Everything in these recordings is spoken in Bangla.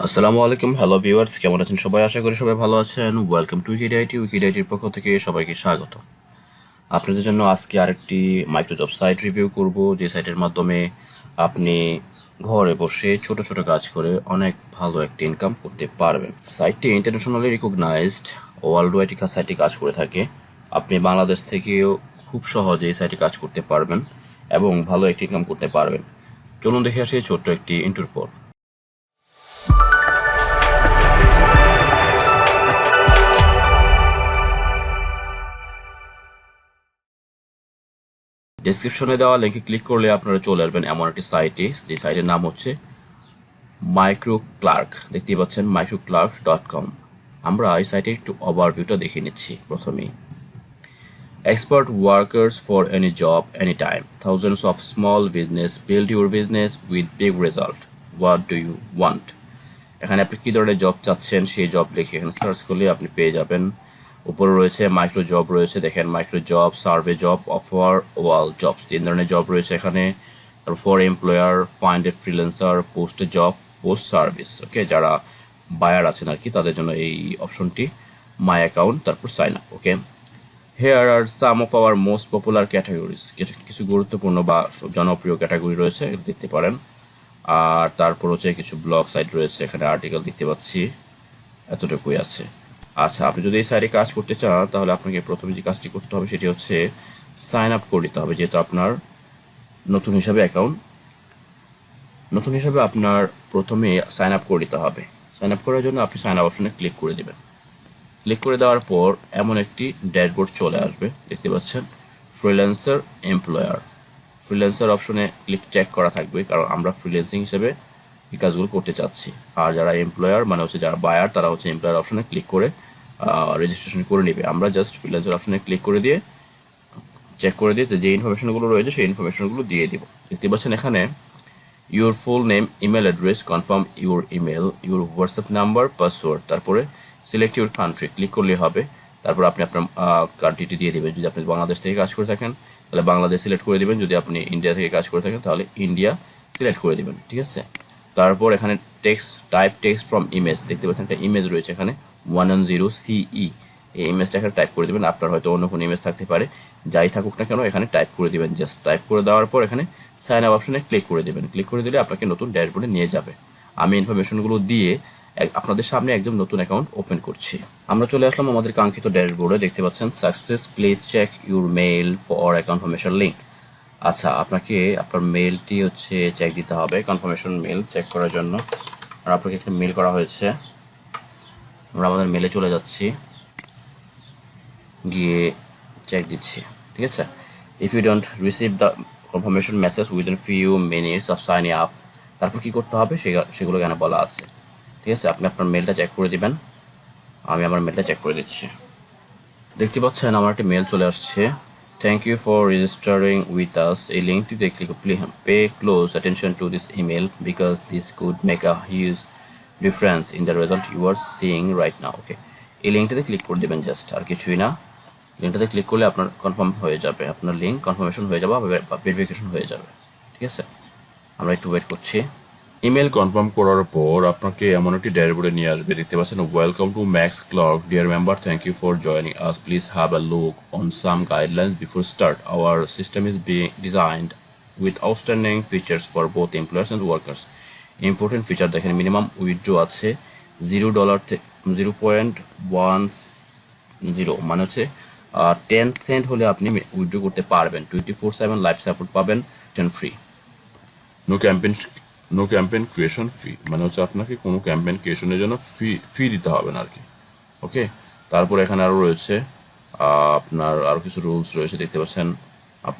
আসসালামু আলাইকুম, হ্যালো ভিউয়ার্স, কেমন আছেন সবাই? আশা করি সবাই ভালো আছেন। ওয়েলকাম টু উইকিডিআইটির পক্ষ থেকে সবাইকে স্বাগত। আপনাদের জন্য আজকে আরেকটি মাইক্রোজব সাইট রিভিউ করব, যে সাইটের মাধ্যমে আপনি ঘরে বসে ছোট ছোট কাজ করে অনেক ভালো একটা ইনকাম করতে পারবেন। সাইটটি ইন্টারন্যাশনালি রিকগনাইজড, ওয়ার্ল্ড ওয়াইড সাইটটি কাজ করে থাকে। আপনি বাংলাদেশ থেকেও খুব সহজে এই সাইটে কাজ করতে পারবেন এবং ভালো একটি ইনকাম করতে পারবেন। চলুন দেখে আসি ছোট্ট একটি ইন্ট্রোর পর। ডেসক্রিপশনে দেওয়া লিঙ্কে ক্লিক করলে আপনারা চলে আসবেন এমন একটি সাইটে, যে সাইটের নাম হচ্ছে মাইক্রোক্লার্ক। দেখতেই পাচ্ছেন microclerk.com। আমরা এই সাইটে একটু ওভারভিউটা দেখে নিচ্ছি। প্রথমেই, expert workers for any job anytime, thousands of small business, build your business with big result, what do you want? এখানে আপনি কি ধরনের জব চাচ্ছেন সেই জব লিখে এখানে সার্চ করলে আপনি পেয়ে যাবেন। উপরে রয়েছে মাইক্রো জব রয়েছে, দেখেন micro job, survey job, offer, wall jobs, 3 ধরনের জব রয়েছে এখানে। For employer, find a freelancer, post a job, post service. Okay, যারা বায়ার আছেন আর কি, তাদের জন্য এই অপশনটি, মাই অ্যাকাউন্ট, তারপর sign up. Okay, here are some of our most popular categories, কিছু গুরুত্বপূর্ণ বা জনপ্রিয় ক্যাটাগরি রয়েছে, দেখতে পারেন। আর তারপর হচ্ছে কিছু ব্লগ সাইট রয়েছে, এখানে আর্টিকেল দেখতে পাচ্ছি, এতটুকুই আছে। আচ্ছা, আপনি যদি এই সাইটে কাজ করতে চান তাহলে আপনাকে প্রথমে যে কাজটি করতে হবে সেটি হচ্ছে সাইন আপ করে দিতে হবে, যেহেতু আপনার নতুন হিসাবে আপনার প্রথমে সাইন আপ করে দিতে হবে। সাইন আপ করার জন্য আপনি সাইন আপ অপশনে ক্লিক করে দেবেন। ক্লিক করে দেওয়ার পর এমন একটি ড্যাশবোর্ড চলে আসবে, দেখতে পাচ্ছেন ফ্রিল্যান্সার, এমপ্লয়ার। ফ্রিল্যান্সার অপশনে ক্লিক চেক করা থাকবে, কারণ আমরা ফ্রিল্যান্সিং হিসেবে এই কাজগুলো করতে চাচ্ছি। আর যারা এমপ্লয়ার মানে হচ্ছে যারা বায়ার, তারা হচ্ছে এমপ্লয়ার অপশনে ক্লিক করে রেজিস্ট্রেশন করে নেবে। আমরা জাস্ট ফ্রিল্যান্সার অপশনে ক্লিক করে দিয়ে চেক করে দিয়ে যে ইনফরমেশনগুলো রয়েছে সেই ইনফরমেশনগুলো দিয়ে দিব। দেখতে পাচ্ছেন এখানে your full name, email address, confirm your email, your WhatsApp number, password, তারপরে সিলেক্ট ইউর কান্ট্রি ক্লিক করলে হবে। তারপর আপনি আপনার কান্ট্রিটি দিয়ে দেবেন। যদি আপনি বাংলাদেশ থেকে কাজ করে থাকেন তাহলে বাংলাদেশ সিলেক্ট করে দেবেন, যদি আপনি ইন্ডিয়া থেকে কাজ করে থাকেন তাহলে ইন্ডিয়া সিলেক্ট করে দেবেন। ঠিক আছে, তারপর এখানে text, type text from image, দেখতে পাচ্ছেন একটা ইমেজ রয়েছে এখানে 110 CE, এই ইমেজটা এখানে টাইপ করে দেবেন। আপনার হয়তো অন্য কোনো ইমেজ থাকতে পারে, যাই থাকুক না কেন এখানে টাইপ করে দিবেন। জাস্ট টাইপ করে দেওয়ার পর এখানে সাইন আপ অপশনে ক্লিক করে দেবেন। ক্লিক করে দিলে আপনাকে নতুন ড্যাশবোর্ডে নিয়ে যাবে। আমি ইনফরমেশনগুলো দিয়ে আপনাদের সামনে একদম নতুন অ্যাকাউন্ট ওপেন করছি। আমরা চলে আসলাম আমাদের কাঙ্ক্ষিত ড্যাশবোর্ডে। দেখতে পাচ্ছেন success, please check your mail for confirmation link. আচ্ছা, আপনাকে আপনার মেইলটি হচ্ছে চেক দিতে হবে, কনফার্মেশন মেইল চেক করার জন্য। আর আপনাকে একটা মেইল করা হয়েছে, আমরা আমাদের মেলে চলে যাচ্ছি, গিয়ে চেক দিচ্ছি। ঠিক আছে, if you don't receive the confirmation message within few minutes of sign up, তারপর কি করতে হবে সেগুলো এখানে বলা আছে। ঠিক আছে, আপনি আপনার মেলটা চেক করে দিবেন। আমি আমার মেলটা চেক করে দিচ্ছি। দেখতে পাচ্ছেন আমার একটা মেল চলে আসছে, thank you for registering with us. এই লিঙ্কটিতে pay close attention to this email because this could make a huge difference in the result you are seeing right now. Okay, এই লিঙ্কটাতে ক্লিক করে দেবেন, জাস্ট, আর কিছুই না। লিঙ্কটাতে ক্লিক করলে আপনার কনফার্ম হয়ে যাবে, আপনার লিঙ্ক কনফার্মেশন হয়ে যাবে বা ভেরিফিকেশন হয়ে যাবে। ঠিক আছে, আমরা একটু ওয়েট করছি। ইমেল কনফার্ম করার পর আপনাকে এমন একটি ড্যাশবোর্ডে নিয়ে আসবে। দেখতে পাচ্ছেন welcome to Maxclerk, dear member, thank you for joining us, please have a look on some guidelines before start. Our system is being designed with outstanding features for both employers and workers. Important feature দেখেন, মিনিমাম উইথড্র আছে $0 থেকে 0.10, মানে হচ্ছে 10 সেন্ট হলে আপনি উইথড্র করতে পারবেন। 24/7 লাইভ সাপোর্ট পাবেন, ফ্রি। নো ক্যাম্পেইন ক্রিয়েশন ফি, মানে হচ্ছে আপনাকে কোনো ক্যাম্পেইন ক্রিয়েশনের জন্য ফি দিতে হবে না আর কি। ওকে, তারপর এখানে আরও রয়েছে আপনার আরও কিছু রুলস রয়েছে। দেখতে পাচ্ছেন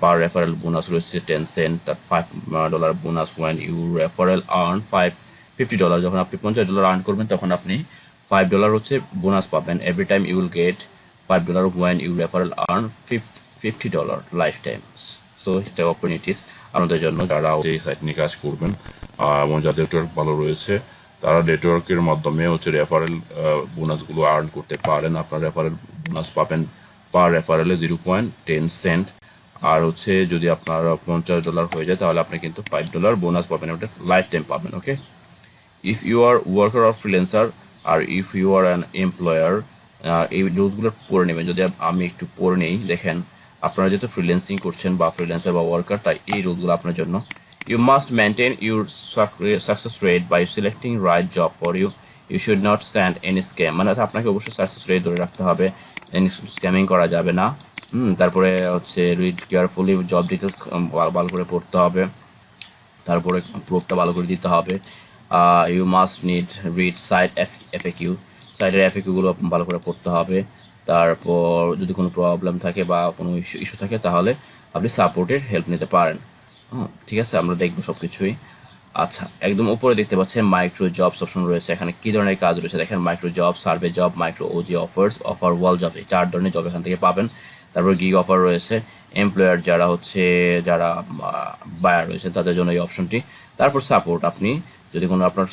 পার রেফারেল বোনাস রয়েছে 10 সেন্ট, তার $5 bonus when you referral earn $50। যখন আপনি $50 আর্ন করবেন তখন আপনি $5 হচ্ছে বোনাস পাবেন। Every time you will get $5 when you referral earn $50 lifetime. So এটা অপরচুনিটিস আমাদের জন্য, যারা এই সাইট নিয়ে কাজ করবেন এবং যাদের নেটওয়ার্ক ভালো রয়েছে তারা নেটওয়ার্কের মাধ্যমে হচ্ছে রেফারেল বোনাসগুলো আর্ন করতে পারেন। আপনার রেফারেল বোনাস পাবেন পার রেফারেলে 0.10 সেন্ট। আর হচ্ছে যদি আপনার $50 হয়ে যায় তাহলে আপনি কিন্তু $5 বোনাস পাবেন, ওটা লাইফ টাইম পাবেন। Okay, if you are worker or freelancer or if you are an employer, এই রুলসগুলো পড়ে নেবেন। যদি আমি একটু পড়ে নেই, দেখেন আপনারা যেহেতু ফ্রিল্যান্সিং করছেন বা ফ্রিল্যান্সার বা ওয়ার্কার, তাই এই রুলসগুলো আপনার জন্য। You must maintain your success rate by selecting right job for you. You should not send any scam, মানে আপনাকে অবশ্যই সাকসেস রেট ধরে রাখতে হবে, এনি স্ক্যামিং করা যাবে না। তারপরে হচ্ছে রিড কেয়ারফুলি, জব ডিটেলস ভালো করে পড়তে হবে, তারপরে প্রুফটা ভালো করে দিতে হবে। You must need read site FAQ, সাইটের এফএকিউগুলো ভালো করে পড়তে হবে। তারপর যদি কোনো প্রবলেম থাকে বা কোনো ইস্যু থাকে তাহলে আপনি সাপোর্টের হেল্প নিতে পারেন। ঠিক আছে, আমরা দেখবো সব কিছুই। আচ্ছা, একদম উপরে দেখতে পাচ্ছেন মাইক্রো জবস অপশন রয়েছে। এখানে কি ধরনের কাজ রয়েছে দেখেন, micro job, survey job, micro ওজি অফার্স, অফার ওয়াল জব, এই 4 ধরনের জব এখান থেকে পাবেন। তারপর গিগ অফার রয়েছে, এমপ্লয়ার যারা বায়ার রয়েছে তাদের জন্য এই অপশনটি। তারপর সাপোর্ট, আপনি যদি কোনো আপনার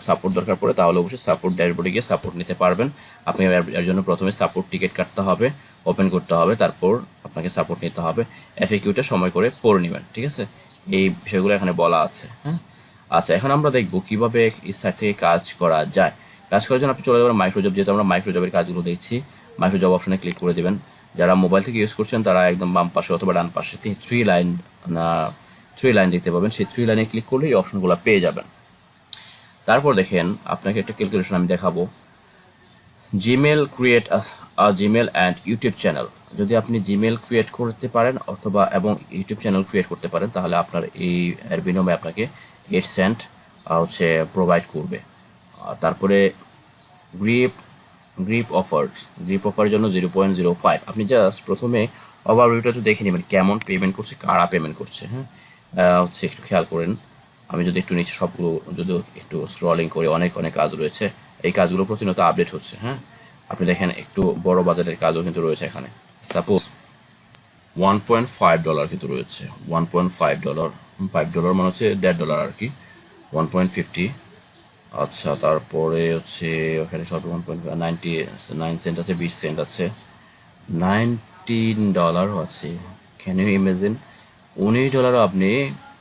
সাপোর্ট দরকার পড়ে তাহলে অবশ্যই সাপোর্ট ড্যাশবোর্ডে গিয়ে সাপোর্ট নিতে পারবেন। আপনি এর জন্য প্রথমে সাপোর্ট টিকিট কাটতে হবে, ওপেন করতে হবে, তারপর আপনাকে সাপোর্ট নিতে হবে। এফএকিউটা সময় করে পড়ে নেবেন, ঠিক আছে? এই বিষয়গুলো এখানে বলা আছে। হ্যাঁ, আচ্ছা, এখন আমরা দেখবো কিভাবে এই সাইট থেকে কাজ করা যায়। কাজ করার জন্য আপনি চলে যাবেন মাইক্রোজব, যেহেতু আমরা মাইক্রোজবের কাজগুলো দেখছি, মাইক্রোজব অপশনে ক্লিক করে দেবেন। যারা মোবাইল থেকে ইউজ করছেন তারা একদম বাম পাশে অথবা ডান পাশে 3 লাইন দেখতে পাবেন, সেই 3 লাইনে ক্লিক করলে এই অপশনগুলো পেয়ে যাবেন। তারপর দেখেন আপনাকে একটা ক্যালকুলেশন আমি দেখাবো। Gmail create Gmail and YouTube channel, যদি আপনি জিমেল ক্রিয়েট করতে পারেন অথবা এবং ইউটিউব চ্যানেল ক্রিয়েট করতে পারেন তাহলে আপনার এর বিনিময়ে আপনাকে 8 সেন্ট হচ্ছে প্রোভাইড করবে। তারপরে গ্রিপ অফারের জন্য 0.05। আপনি জাস্ট প্রথমে ওভারভিউটা তো দেখে নেবেন কেমন পেমেন্ট করছে, কারা পেমেন্ট করছে। হ্যাঁ, হচ্ছে একটু খেয়াল করেন। আমি যদি একটু নিচে সবগুলো যদি একটু স্ক্রলিং করে, অনেক কাজ রয়েছে, এই কাজগুলো প্রতিনিয়ত আপডেট হচ্ছে। হ্যাঁ, আপনি দেখেন একটু বড় বাজেটের কাজও কিন্তু রয়েছে এখানে। সাপোজ $1.5 কিন্তু রয়েছে, $1.5, $5 মানে হচ্ছে $1.5 আর কি, 1.50। আচ্ছা, তারপরে হচ্ছে ওখানে সব 1.99 সেন্ট আছে, 20 সেন্ট আছে, $19 আছে। ক্যান ইউ ইমাজিন, $19 আপনি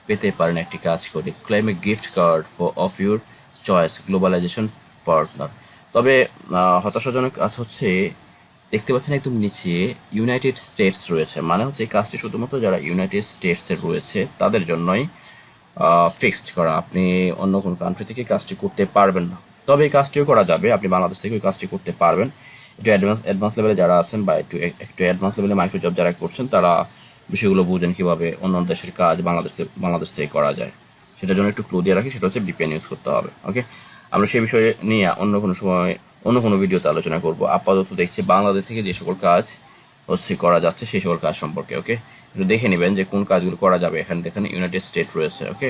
পেতে পারেন একটি কাজ করে। Claim a gift card of your choice globalization partner. তবে হতাশাজনক কাজ হচ্ছে, দেখতে পাচ্ছেন একদম নিচে ইউনাইটেড স্টেটস রয়েছে, মানে হচ্ছে এই কাজটি শুধুমাত্র যারা ইউনাইটেড স্টেটসের রয়েছে তাদের জন্যই ফিক্সড করা। আপনি অন্য কোনো কান্ট্রি থেকে কাজটি করতে পারবেন না। তবে এই কাজটিও করা যাবে, আপনি বাংলাদেশ থেকে ওই কাজটি করতে পারবেন। একটু অ্যাডভান্স লেভেলে যারা আছেন বা একটু অ্যাডভান্স লেভেলে মাইক্রো জব যারা করছেন তারা বিষয়গুলো বুঝেন কিভাবে অন্য দেশের কাজ বাংলাদেশ থেকে করা যায়। সেটার জন্য একটু ক্লু দিয়ে রাখি, সেটা হচ্ছে VPN ইউজ করতে হবে। ওকে, আমরা সেই বিষয়ে নিয়ে অন্য কোনো সময় অন্য কোনো ভিডিওতে আলোচনা করব। আপাতত দেখছি বাংলাদেশ থেকে যে সকল কাজ হচ্ছে করা যাচ্ছে সেই সকল কাজ সম্পর্কে। ওকে, একটু দেখে নেবেন যে কোন কাজগুলো করা যাবে। এখানে দেখেন ইউনাইটেড স্টেট রয়েছে। ওকে,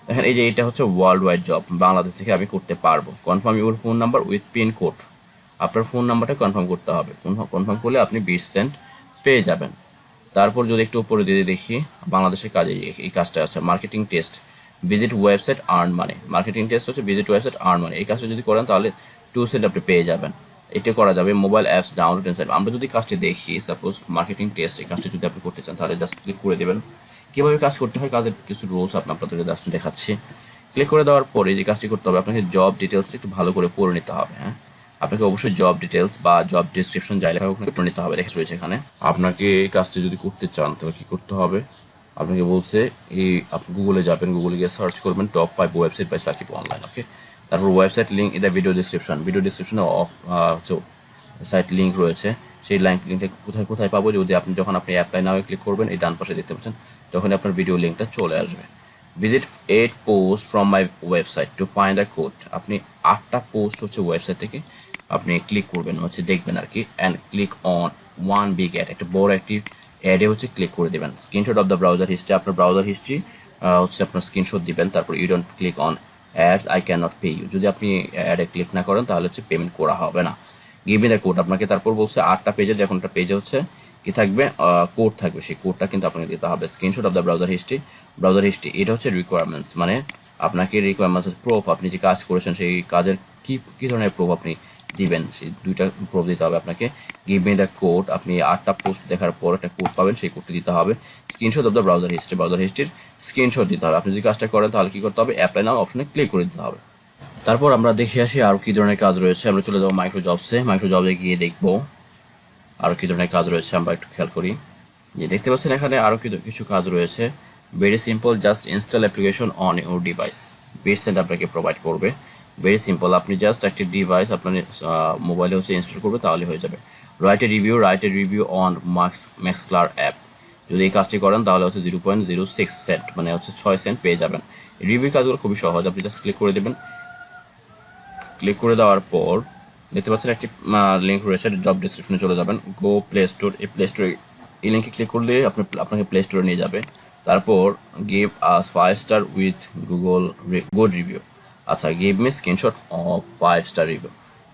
দেখেন এই যে এটা হচ্ছে ওয়ার্ল্ড ওয়াইড জব, বাংলাদেশ থেকে আমি করতে পারবো। Confirm your phone number with pin code, আপনার ফোন নাম্বারটা কনফার্ম করতে হবে। কনফার্ম করলে আপনি 20 সেন্ট পেয়ে যাবেন। তারপর যদি একটু উপরে দিয়ে দেখি বাংলাদেশের কাজে এই কাজটা আছে, marketing test visit website earn money. Marketing test হচ্ছে ভিজিট ওয়েবসাইট আর্ন মানি, এই কাজটা যদি করেন তাহলে 2 সেন্ট আপনি পেয়ে যাবেন। এটা করা যাবে মোবাইল অ্যাপস ডাউনলোড ইনসাইড। আমরা যদি কাজটি দেখি, সাপোজ মার্কেটিং টেস্ট, এই কাজটি যদি আপনি করতে চান তাহলে জাস্ট ক্লিক করে দেবেন। কিভাবে কাজ করতে হয়, কাজের কিছু রুলস আপনাদেরকে জাস্ট দেখাচ্ছি। ক্লিক করে দেওয়ার পরে যে কাজটি করতে হবে, আপনাকে জব ডিটেলস একটু ভালো করে পড়ে নিতে হবে। হ্যাঁ, আপনাকে অবশ্যই জব ডিটেলস বা জব ডিসক্রিপশন যাই লেখা একটু নিতে হবে, দেখে রয়েছে এখানে। আপনাকে এই কাজটি যদি করতে চান তাহলে কি করতে হবে, আপনাকে বলছে আপনি গুগলে যাবেন, গুগলে গিয়ে সার্চ করবেন top 5 website by Sakib online. Okay, তারপর website link in the video ডিসক্রিপশনে হচ্ছে সাইট লিঙ্ক রয়েছে, সেই লিঙ্কটা কোথায় পাবো, যখন আপনি অ্যাপ্লাই নাও ক্লিক করবেন, এই ডান পাশে দেখতে পাচ্ছেন, তখন আপনার ভিডিও লিঙ্কটা চলে আসবে। Visit 8 post from my website to find the code. আপনি 8টা পোস্ট হচ্ছে ওয়েবসাইট থেকে আপনি ক্লিক করবেন, হচ্ছে দেখবেন আর কি। And click on one big ad, একটা বড় একটি অ্যাডে হচ্ছে ক্লিক করে দেবেন। Screenshot of the browser history, আপনার ব্রাউজার হিস্ট্রি হচ্ছে আপনার স্ক্রিনশট দিবেন। তারপর you don't click on ads, I can not pay you. যদি আপনি অ্যাডে ক্লিক না করেন তাহলে হচ্ছে পেমেন্ট করা হবে না। গিভ মি দ্য কোড, আপনাকে তারপর বলছে 8টা পেজের যে কোনটা পেজে হচ্ছে কি থাকবে, কোড থাকবে, সেই কোডটা কিন্তু আপনাকে দিতে হবে। Screenshot of the browser history, এটা হচ্ছে রিকোয়ারমেন্টস, মানে আপনাকে রিকোয়ারমেন্টস প্রুফ, আপনি যে কাজ করেছেন সেই কাজের কি ধরনের প্রুফ আপনি দিবেন, সেই 2টা প্রুফ দিতে হবে আপনাকে। গিভ মি দ্য কোড, আপনি 8টা পোস্ট দেখার পর একটা কোড পাবেন, সেই কোডটি দিতে হবে। স্ক্রিনশট অফ দ্য ব্রাউজার হিস্ট্রির স্ক্রিনশট দিতে হবে। আপনি যদি কাজটা করেন তাহলে কি করতে হবে, অ্যাপ্লাই নাও অপশনে ক্লিক করে দিতে হবে। তারপর আমরা দেখে আসি আর কি ধরনের কাজ রয়েছে। আমরা চলে যাবো মাইক্রোজবসে গিয়ে দেখবো আর কি ধরনের কাজ রয়েছে। আমরা একটু খেয়াল করি যে দেখতে পাচ্ছেন এখানে আরো কিছু কাজ রয়েছে। Very simple, just install application on your device. বিটসেন্ট আপনাকে প্রোভাইড করবে। ভেরি সিম্পল, আপনি জাস্ট একটি ডিভাইস আপনার মোবাইলে হচ্ছে ইনস্টল করবে, তাহলে হয়ে যাবে। Right a review on Maxclerk app. যদি এই কাজটি করেন তাহলে হচ্ছে 0.06 সেন্ট, মানে হচ্ছে 6 সেন্ট পেয়ে যাবেন। রিভিউ কাজগুলো খুবই সহজ, আপনি জাস্ট ক্লিক করে দেবেন। ক্লিক করে দেওয়ার পর দেখতে পাচ্ছেন একটি লিঙ্ক রয়েছে, জব ডিসক্রিপশনে চলে যাবেন। গো প্লে স্টোর, এই প্লে স্টোরে এই লিঙ্কে ক্লিক করলে আপনাকে প্লে স্টোরে নিয়ে যাবে। তারপর give us 5 star with good review. আচ্ছা, give me screenshot of 5 star review.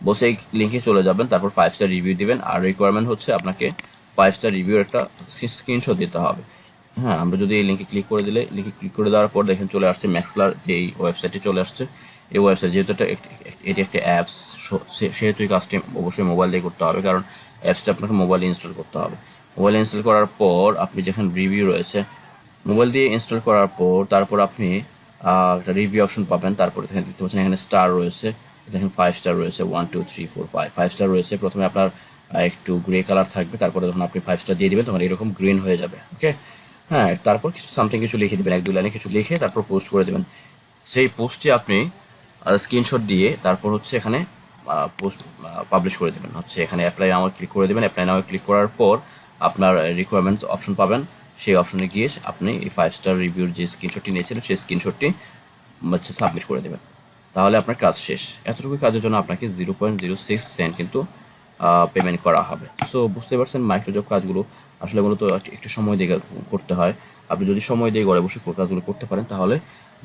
বসে এই লিঙ্কে চলে যাবেন, তারপর 5 স্টার রিভিউ দিবেন। আর রিকোয়ারমেন্ট হচ্ছে আপনাকে 5 স্টার রিভিউর একটা স্ক্রিনশট দিতে হবে। হ্যাঁ, আমরা যদি এই লিঙ্কে ক্লিক করে দেওয়ার পর দেখেন চলে আসছে Maxclerk যে এই ওয়েবসাইটে চলে আসছে। এই ওয়েবসাইট যেহেতু এটি একটি অ্যাপস, সেহেতু এই কাজটি অবশ্যই মোবাইল দিয়ে করতে হবে, কারণ অ্যাপসটা আপনাকে মোবাইলে ইনস্টল করতে হবে। মোবাইলে ইনস্টল করার পর আপনি যেখানে রিভিউ রয়েছে, মোবাইল দিয়ে ইনস্টল করার পর তারপর আপনি একটা রিভিউ অপশন পাবেন। তারপরে দেখতে পাচ্ছেন এখানে স্টার রয়েছে, দেখেন 5 স্টার রয়েছে, 1 2 3 4 5 স্টার রয়েছে। প্রথমে আপনার একটু গ্রে কালার থাকবে, তারপরে যখন আপনি 5 স্টার দিয়ে দিবেন তখন এরকম গ্রিন হয়ে যাবে। ওকে, হ্যাঁ, তারপর কিছু লিখে দিবেন, 1-2 লাইনে কিছু লিখে তারপর পোস্ট করে দিবেন। সেই পোস্টটি আপনি স্ক্রিনশট দিয়ে তারপর হচ্ছে এখানে পোস্ট পাবলিশ করে দেবেন। হচ্ছে এখানে অ্যাপ্লাই নাও ক্লিক করে দেবেন। অ্যাপ্লাই নাও ক্লিক করার পর আপনার রিকোয়ারমেন্ট অপশন পাবেন, সেই অপশনে গিয়ে আপনি এই 5 স্টার রিভিউর যে স্ক্রিনশটটি নিয়েছিলেন সেই স্ক্রিনশটটি হচ্ছে সাবমিট করে দেবেন। তাহলে আপনার কাজ শেষ। এতটুকু কাজের জন্য আপনাকে 0.06 সেন্ট কিন্তু পেমেন্ট করা হবে। সো বুঝতে পারছেন মাইক্রোজব কাজগুলো আসলে মূলত একটু সময় দিয়ে করতে হয়। আপনি যদি সময় দিয়ে ঘরে বসে কাজগুলো করতে পারেন তাহলে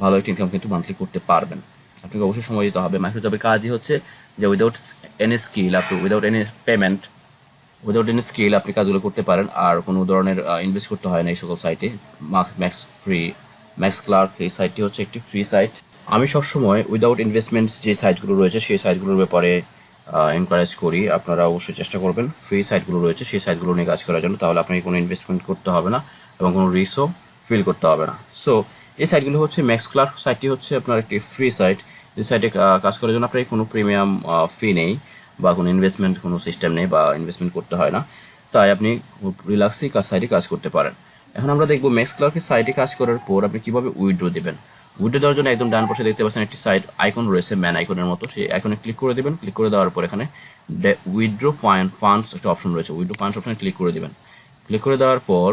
ভালো একটা ইনকাম কিন্তু মান্থলি করতে পারবেন। আপনাকে অবশ্যই সময় দিতে হবে। মাইক্রোজবের কাজই হচ্ছে যে উইদাউট এনি স্কিল, আপনি without any payment, without any skill আপনি কাজগুলো করতে পারেন। আর কোনো ধরনের ইনভেস্ট করতে হয় না এই সকল সাইটে। Maxclerk এই সাইটটি হচ্ছে একটি ফ্রি সাইট। আমি সবসময় উইদাউট ইনভেস্টমেন্ট যে সাইটগুলো রয়েছে সেই সাইটগুলোর ব্যাপারে এনকারেজ করি। আপনারা অবশ্যই চেষ্টা করবেন ফ্রি সাইটগুলো রয়েছে সেই সাইটগুলো নিয়ে কাজ করার জন্য, তাহলে আপনাকে কোনো ইনভেস্টমেন্ট করতে হবে না এবং কোনো রিস্কও ফিল করতে হবে না। সো এই সাইটগুলো হচ্ছে Maxclerk সাইটটি হচ্ছে আপনার একটি ফ্রি সাইট। এই সাইটে কাজ করার জন্য আপনার কোনো প্রিমিয়াম ফি নেই বা কোনো ইনভেস্টমেন্ট কোনো সিস্টেম নেই বা ইনভেস্টমেন্ট করতে হয় না, তাই আপনি রিল্যাক্সেই সাইটে কাজ করতে পারেন। এখন আমরা দেখবো Maxclerk সাইটে কাজ করার পর আপনি কিভাবে উইথড্র দেবেন। উইথড্র দেওয়ার জন্য একদম ডান পাশে দেখতে পাচ্ছেন একটি সাইট আইকন রয়েছে, ম্যান আইকনের মতো, সেই আইকনে ক্লিক করে দেবেন। ক্লিক করে দেওয়ার পর এখানে উইথড্র ফান্ডস একটা অপশন রয়েছে, উইথড্র ফান্ডস অপশনে ক্লিক করে দেবেন। ক্লিক করে দেওয়ার পর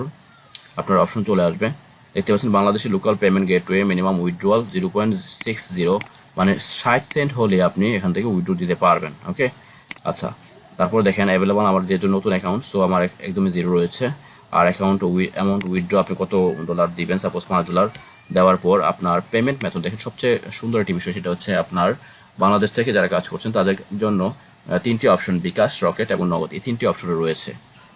আপনার অপশন চলে আসবে, দেখতে পাচ্ছেন Bangladeshi local payment gateway minimum withdrawal 0.60, মানে 60 সেন্ট হলে আপনি এখান থেকে উইথড্র দিতে পারবেন। ওকে, আচ্ছা, তারপর দেখেন অ্যাভেলেবল, আমার যেহেতু নতুন অ্যাকাউন্ট সো আমার একদমই জিরো রয়েছে। আর অ্যামাউন্ট উইথড্র আপনি কত ডলার দিবেন, সাপোজ $5 দেওয়ার পর আপনার পেমেন্ট মেথড দেখেন। সবচেয়ে সুন্দর একটি বিষয় সেটা হচ্ছে আপনার বাংলাদেশ থেকে যারা কাজ করছেন তাদের জন্য 3টি অপশন, বিকাশ, রকেট এবং নগদ, এই 3টি অপশন রয়েছে।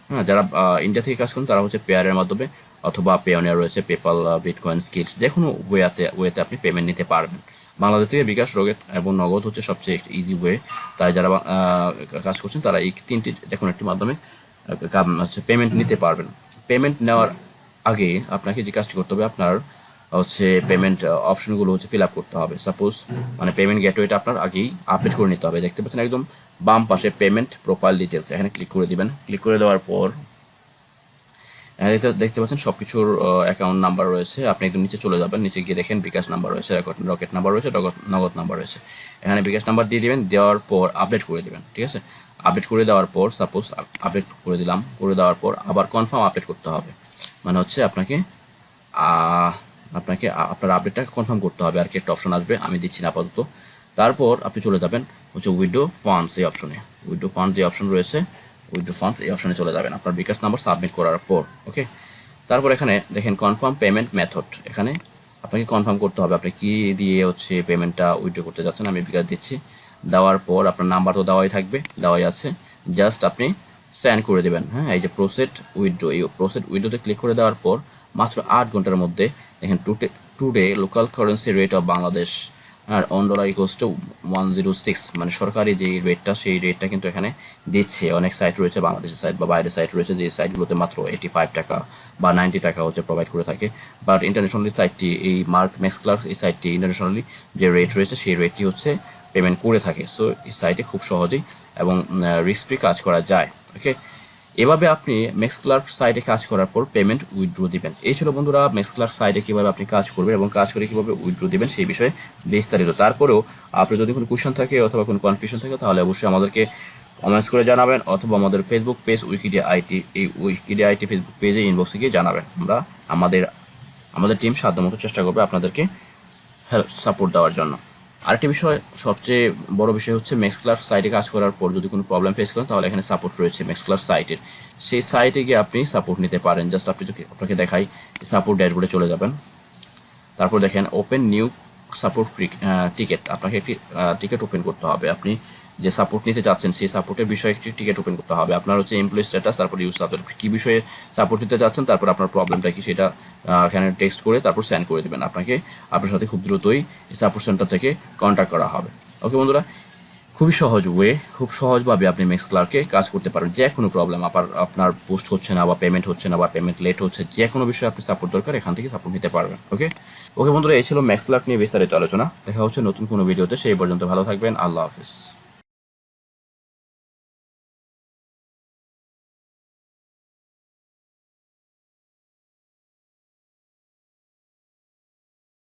হ্যাঁ, যারা ইন্ডিয়া থেকে কাজ করেন তারা হচ্ছে পেয়ারের মাধ্যমে অথবা পেওনিয়ার রয়েছে, পেপাল, বিটকয়েন, স্কিলস, যে কোনো ওয়েতে আপনি পেমেন্ট নিতে পারবেন। বাংলাদেশ থেকে বিকাশ, রকেট এবং নগদ হচ্ছে সবচেয়ে ইজি ওয়ে, তাই যারা কাজ করছেন তারা এই 3টি যে কোনো একটি মাধ্যমে পেমেন্ট নিতে পারবেন। পেমেন্ট নেওয়ার আগে আপনাকে যে কাজটি করতে হবে, আপনার হচ্ছে পেমেন্ট অপশনগুলো হচ্ছে ফিল আপ করতে হবে। সাপোজ মানে পেমেন্ট গেটওয়েটা আপনার আগেই আপডেট করে নিতে হবে। দেখতে পাচ্ছেন একদম বাম পাশে পেমেন্ট প্রোফাইল ডিটেলস, এখানে ক্লিক করে দিবেন। ক্লিক করে দেওয়ার পর দেখতে পাচ্ছেন সবকিছুর অ্যাকাউন্ট নাম্বার রয়েছে। আপনি একদম নিচে চলে যাবেন, নিচে গিয়ে দেখেন বিকাশ নাম্বার রয়েছে, রকেট নাম্বার রয়েছে, নগদ নাম্বার রয়েছে। এখানে বিকাশ নাম্বার দিয়ে দিবেন, দেওয়ার পর আপডেট করে দিবেন। ঠিক আছে, আপডেট করে দেওয়ার পর সাপোজ আপডেট করে দিলাম, করে দেওয়ার পর আবার কনফার্ম আপডেট করতে হবে, মানে হচ্ছে আপনাকে আপনার আপডেটটা কনফার্ম করতে হবে। আর কি একটা অপশন আসবে, আমি দিচ্ছি না আপাতত। তারপর আপনি চলে যাবেন হচ্ছে উইথড্র ফান্ডস এই অপশনে, উইথড্র ফান্ডস যে অপশন রয়েছে, উইথড্র ফান্ডস এই অপশনে চলে যাবেন আপনার বিকাশ নাম্বার সাবমিট করার পর। ওকে, তারপর এখানে দেখেন কনফার্ম পেমেন্ট মেথড, এখানে আপনাকে কনফার্ম করতে হবে আপনি কি দিয়ে হচ্ছে পেমেন্টটা উইথড্র করতে যাচ্ছেন। আমি বিকাশ দিচ্ছি, দেওয়ার পর আপনার নাম্বার তো দেওয়াই আছে, জাস্ট আপনি সেন্ড করে দেবেন। হ্যাঁ, এই যে প্রসেড উইথড্র, এই প্রসেড উইথড্রোতে ক্লিক করে দেওয়ার পর মাত্র 8 ঘন্টার মধ্যে দেখেন today local currency rate of Bangladesh আর $1 মানে সরকারি যে রেটটা সেই রেটটা কিন্তু এখানে দিচ্ছে। অনেক সাইট রয়েছে, বাংলাদেশের সাইট বা বাইরের সাইট রয়েছে, যে সাইটগুলোতে মাত্র 85 টাকা বা 90 টাকা হচ্ছে প্রোভাইড করে থাকে। বাট ইন্টারন্যাশনালি সাইটটি এই Maxclerk এই সাইটটি ইন্টারন্যাশনালি যে রেট রয়েছে সেই রেটটি হচ্ছে পেমেন্ট করে থাকে। সো এই সাইটে খুব সহজেই এবং রিস্ক ফ্রি কাজ করা যায়। ওকে, এভাবে আপনি Maxclerk সাইটে কাজ করার পর পেমেন্ট উইথড্র দিবেন। এই ছিল বন্ধুরা Maxclerk সাইটে কিভাবে আপনি কাজ করবেন এবং কাজ করে কিভাবে উইথড্র দিবেন সেই বিষয়ে বিস্তারিত। তারপরেও আপনার যদি কোনো কোয়েশ্চেন থাকে অথবা কোনো কনফিউশন থাকে তাহলে অবশ্যই আমাদেরকে কমেন্টস করে জানাবেন অথবা আমাদের ফেসবুক পেজ উইকিডিয়া আইটি, এই উইকিডিয়া আইটি ফেসবুক পেজে ইনবক্সে গিয়ে জানাবেন। আমরা আমাদের টিম সাধ্যমতো চেষ্টা করবে আপনাদেরকে হেল্প সাপোর্ট দেওয়ার জন্য। আরেকটি বিষয়, সবচেয়ে বড় বিষয় হচ্ছে Maxclerk সাইটে কাজ করার পর যদি কোনো প্রবলেম ফেস করেন তাহলে এখানে সাপোর্ট রয়েছে Maxclerk সাইটের। সেই সাইটে গিয়ে আপনি সাপোর্ট নিতে পারেন। জাস্ট আপনি যদি আপনাকে দেখাই, সাপোর্ট ড্যাশবোর্ডে চলে যাবেন, তারপর দেখেন ওপেন নিউ সাপোর্ট টিকেট। আপনাকে একটি টিকেট ওপেন করতে হবে। আপনি যে সাপোর্ট নিতে চাচ্ছেন সেই সাপোর্টের বিষয়ে একটি টিকেট ওপেন করতে হবে। আপনার হচ্ছে এমপ্লয়ি স্ট্যাটাস, তারপর ইউজ সাপোর্ট, কি বিষয়ে সাপোর্ট নিতে চাচ্ছেন, তারপর আপনার প্রবলেমটা কি সেটা এখানে টেক্সট করে তারপর সেন্ড করে দেবেন। আপনার সাথে খুব দ্রুতই সাপোর্ট সেন্টার থেকে কন্ট্যাক্ট করা হবে। ওকে বন্ধুরা, খুবই সহজ খুব সহজভাবে আপনি Maxclerk-এ কাজ করতে পারবেন। যে কোনো প্রবলেম, আপনার পোস্ট হচ্ছে না বা পেমেন্ট হচ্ছে না বা পেমেন্ট লেট হচ্ছে, যে কোনো বিষয়ে আপনি সাপোর্ট দরকার এখান থেকে সাপোর্ট নিতে পারবেন। ওকে বন্ধুরা, এই ছিল Maxclerk নিয়ে বিস্তারিত আলোচনা। দেখা হচ্ছে নতুন কোনো ভিডিওতে। সেই পর্যন্ত ভালো থাকবেন। আল্লাহ হাফিজ।